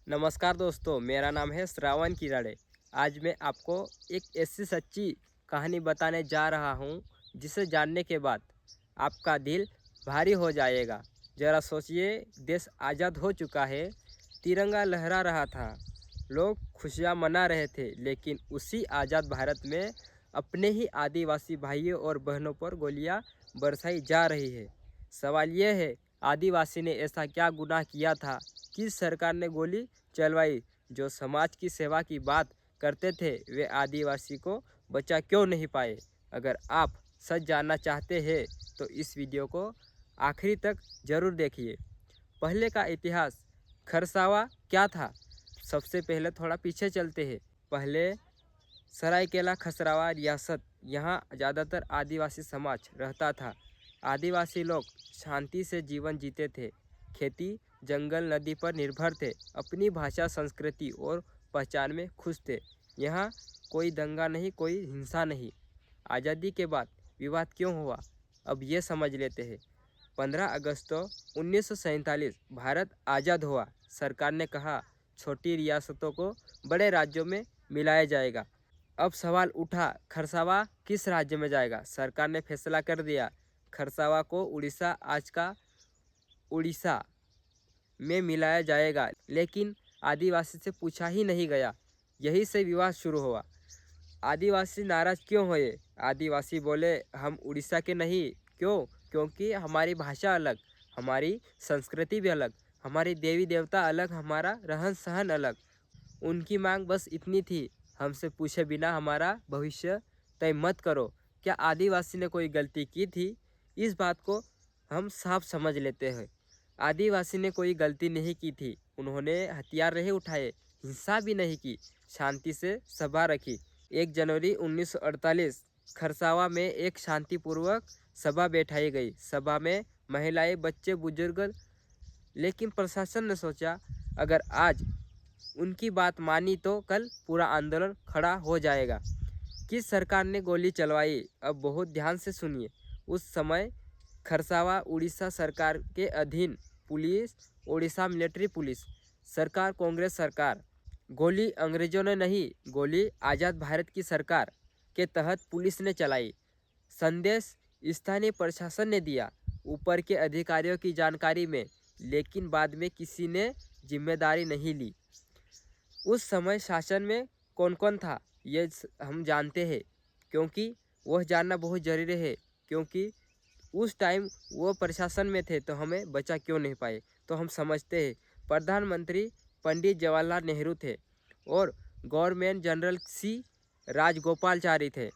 नमस्कार दोस्तों, मेरा नाम है श्रावण किराड़े। आज मैं आपको एक ऐसी सच्ची कहानी बताने जा रहा हूँ जिसे जानने के बाद आपका दिल भारी हो जाएगा। ज़रा सोचिए, देश आज़ाद हो चुका है, तिरंगा लहरा रहा था, लोग खुशियाँ मना रहे थे, लेकिन उसी आज़ाद भारत में अपने ही आदिवासी भाइयों और बहनों पर गोलियाँ बरसाई जा रही है। सवाल यह है, आदिवासी ने ऐसा क्या गुनाह किया था कि सरकार ने गोली चलवाई? जो समाज की सेवा की बात करते थे वे आदिवासी को बचा क्यों नहीं पाए? अगर आप सच जानना चाहते हैं तो इस वीडियो को आखिरी तक ज़रूर देखिए। पहले का इतिहास, खरसावा क्या था? सबसे पहले थोड़ा पीछे चलते हैं। पहले सरायकेला खसरावा रियासत, यहाँ ज़्यादातर आदिवासी समाज रहता था। आदिवासी लोग शांति से जीवन जीते थे, खेती, जंगल, नदी पर निर्भर थे, अपनी भाषा, संस्कृति और पहचान में खुश थे। यहाँ कोई दंगा नहीं, कोई हिंसा नहीं। आज़ादी के बाद विवाद क्यों हुआ, अब ये समझ लेते हैं। 15 अगस्त 1947 भारत आज़ाद हुआ। सरकार ने कहा छोटी रियासतों को बड़े राज्यों में मिलाया जाएगा। अब सवाल उठा, खरसावा किस राज्य में जाएगा? सरकार ने फैसला कर दिया, खरसावा को उड़ीसा, आज का उड़ीसा में मिलाया जाएगा। लेकिन आदिवासी से पूछा ही नहीं गया। यही से विवाद शुरू हुआ। आदिवासी नाराज क्यों हुए? आदिवासी बोले, हम उड़ीसा के नहीं। क्यों? क्योंकि हमारी भाषा अलग, हमारी संस्कृति भी अलग, हमारी देवी देवता अलग, हमारा रहन सहन अलग। उनकी मांग बस इतनी थी, हमसे पूछे बिना हमारा भविष्य तय मत करो। क्या आदिवासी ने कोई गलती की थी? इस बात को हम साफ समझ लेते हैं। आदिवासी ने कोई गलती नहीं की थी। उन्होंने हथियार नहीं उठाए, हिंसा भी नहीं की, शांति से सभा रखी। 1 जनवरी 1948 खरसावा में एक शांतिपूर्वक सभा बैठाई गई। सभा में महिलाएं, बच्चे, बुजुर्ग। लेकिन प्रशासन ने सोचा, अगर आज उनकी बात मानी तो कल पूरा आंदोलन खड़ा हो जाएगा। किस सरकार ने गोली चलवाई? अब बहुत ध्यान से सुनिए। उस समय खरसावा उड़ीसा सरकार के अधीन, पुलिस उड़ीसा मिलिट्री पुलिस, सरकार कांग्रेस सरकार। गोली अंग्रेजों ने नहीं, गोली आज़ाद भारत की सरकार के तहत पुलिस ने चलाई। संदेश स्थानीय प्रशासन ने दिया, ऊपर के अधिकारियों की जानकारी में, लेकिन बाद में किसी ने जिम्मेदारी नहीं ली। उस समय शासन में कौन कौन था ये हम जानते हैं, क्योंकि वह जानना बहुत ज़रूरी है। क्योंकि उस टाइम वो प्रशासन में थे तो हमें बचा क्यों नहीं पाए, तो हम समझते हैं। प्रधानमंत्री पंडित जवाहरलाल नेहरू थे और गवर्नमेंट जनरल सी राजगोपालचारी थे।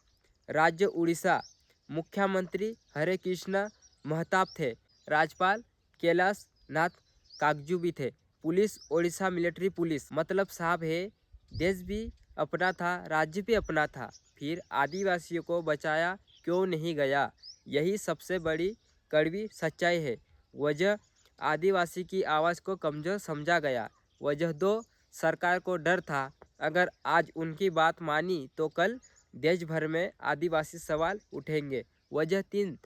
राज्य उड़ीसा, मुख्यमंत्री हरे कृष्ण महताब थे। राज्यपाल कैलाश नाथ कागजू भी थे। पुलिस ओडिशा मिलिट्री पुलिस, मतलब साहब है, देश भी अपना था, राज्य भी अपना था। फिर आदिवासियों को बचाया क्यों नहीं गया? यही सबसे बड़ी कड़वी सच्चाई है। वजह, आदिवासी की आवाज़ को कमज़ोर समझा गया। वजह 2, सरकार को डर था, अगर आज उनकी बात मानी तो कल देश भर में आदिवासी सवाल उठेंगे। वजह 3,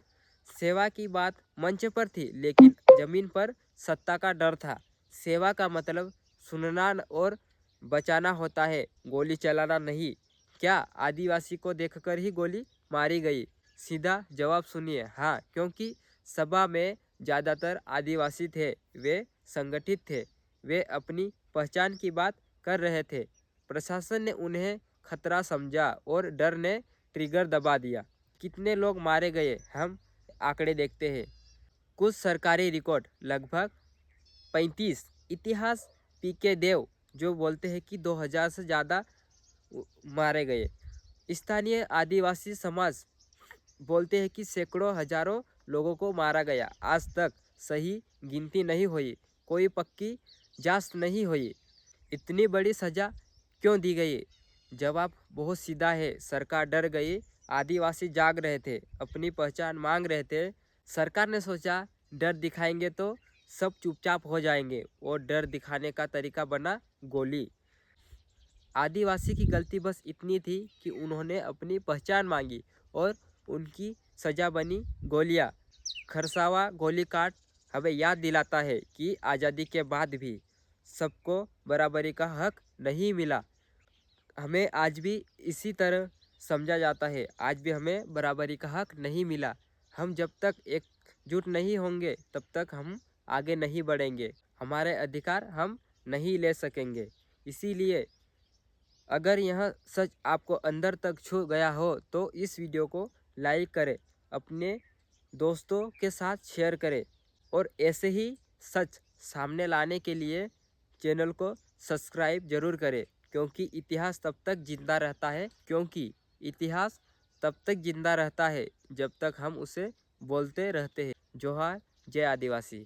सेवा की बात मंच पर थी, लेकिन ज़मीन पर सत्ता का डर था। सेवा का मतलब सुनना और बचाना होता है, गोली चलाना नहीं। क्या आदिवासी को देखकर ही गोली मारी गई? सीधा जवाब सुनिए, हाँ, क्योंकि सभा में ज़्यादातर आदिवासी थे, वे संगठित थे, वे अपनी पहचान की बात कर रहे थे। प्रशासन ने उन्हें खतरा समझा और डर ने ट्रिगर दबा दिया। कितने लोग मारे गए, हम आंकड़े देखते हैं। कुछ सरकारी रिकॉर्ड लगभग 35। इतिहास पीके देव जो बोलते हैं कि 2000 से ज़्यादा मारे गए। स्थानीय आदिवासी समाज बोलते हैं कि सैकड़ों हजारों लोगों को मारा गया। आज तक सही गिनती नहीं हुई, कोई पक्की जांच नहीं हुई। इतनी बड़ी सज़ा क्यों दी गई? जवाब बहुत सीधा है, सरकार डर गई। आदिवासी जाग रहे थे, अपनी पहचान मांग रहे थे। सरकार ने सोचा डर दिखाएंगे तो सब चुपचाप हो जाएंगे, और डर दिखाने का तरीका बना गोली। आदिवासी की गलती बस इतनी थी कि उन्होंने अपनी पहचान मांगी और उनकी सज़ा बनी गोलियां। खरसावा गोलीकांड हमें याद दिलाता है कि आज़ादी के बाद भी सबको बराबरी का हक नहीं मिला। हमें आज भी इसी तरह समझा जाता है, आज भी हमें बराबरी का हक नहीं मिला। हम जब तक एकजुट नहीं होंगे तब तक हम आगे नहीं बढ़ेंगे, हमारे अधिकार हम नहीं ले सकेंगे। इसीलिए अगर यह सच आपको अंदर तक छू गया हो तो इस वीडियो को लाइक करें, अपने दोस्तों के साथ शेयर करें और ऐसे ही सच सामने लाने के लिए चैनल को सब्सक्राइब जरूर करें, क्योंकि इतिहास तब तक जिंदा रहता है, इतिहास तब तक जिंदा रहता है जब तक हम उसे बोलते रहते हैं। जोहार, जय आदिवासी।